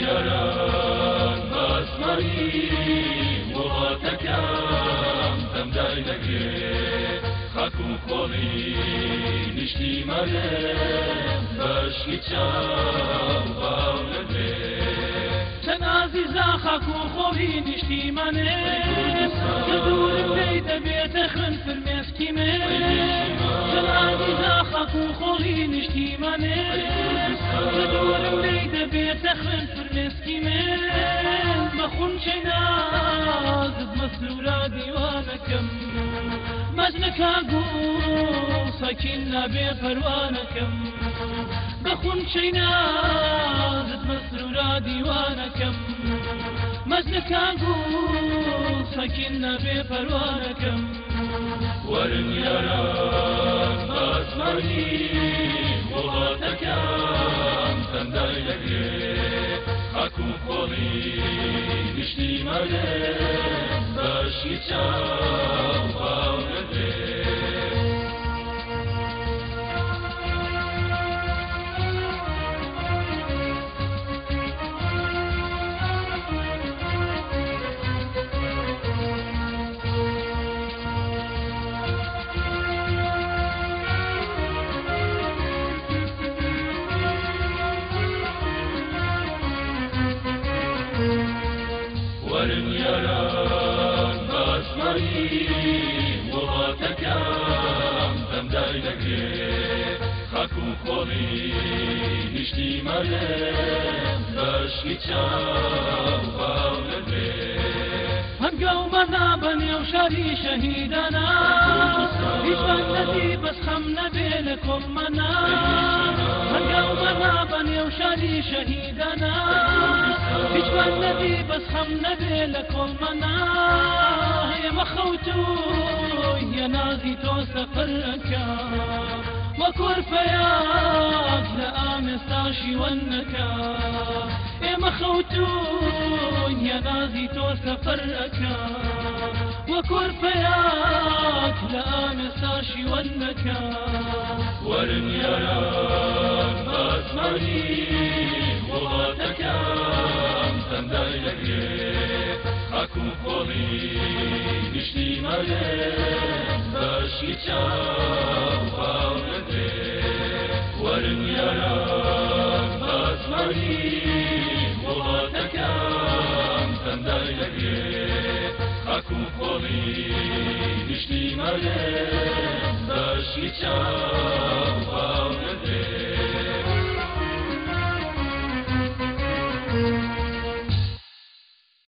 یاران باسمانی وڵاتەکەم دەمدای نەگرێ خاک و خۆڵی نیشتیمانێ بەشکی چاو باو نەدرێ چەند ئازیزا خاک و خۆڵی نیشتیمانێ کە دوورم لێی دەبێتە خوێن فرمێسکی من چەند ئازیزا خاک و خۆڵی نیشتیمانێ کە دوورم لێی دەبێتە خوێن فرمێسکی من بە خونچەی نازت مەسرورە دیوانەکەم مەجنەکە گوڵ سەکین نابێ پەروانەکەم بە خونچەی نازت مەسرورە دیوانەکەم مەجنەکە گوڵ سەکین نابێ پەروانەکەم وەرن یاران باسمانی وڵاتەکەم دەمدای نەگرێ خاک و خۆڵی نیشتیمانێ بەشکی چاو باو نەدرێ وەرن یاران باسمانی وڵاتەکەم دەمدای نەگرێ خاک و خۆڵی نیشتیمانێ بەشکی چاو باو نەدرێ هەنگاومەدا بە نێو شاری شەهیدانە هیچ بەندەتی بەس خەم نەبێ لە کۆڵمەنا هەنگاومەدا بە نێو شاری شەهیدانە هیچ بەندەتی بەس خەم نەبێ لە کۆڵمەنا ئێمە خەوتووی هێ نازی تۆ سەفەرەکە وە کۆرپەیاک لە ئامێستاشی وەنەکە ئێمە خەوتووی هێ نازی تۆ سەفەرەکە وە کۆرپەیاک لە ئامێستاشی وەنەکە وەرن یاران باسمانی وڵاتەکەم دەمدای نەگرێ خاک و خۆڵی نیشتیمانێ بەشکی چاو باو نەدرێ وەرن یاران باسمانی وڵاتەکەم دەمدای نەگرێ خاک و خۆڵی نیشتیمانێ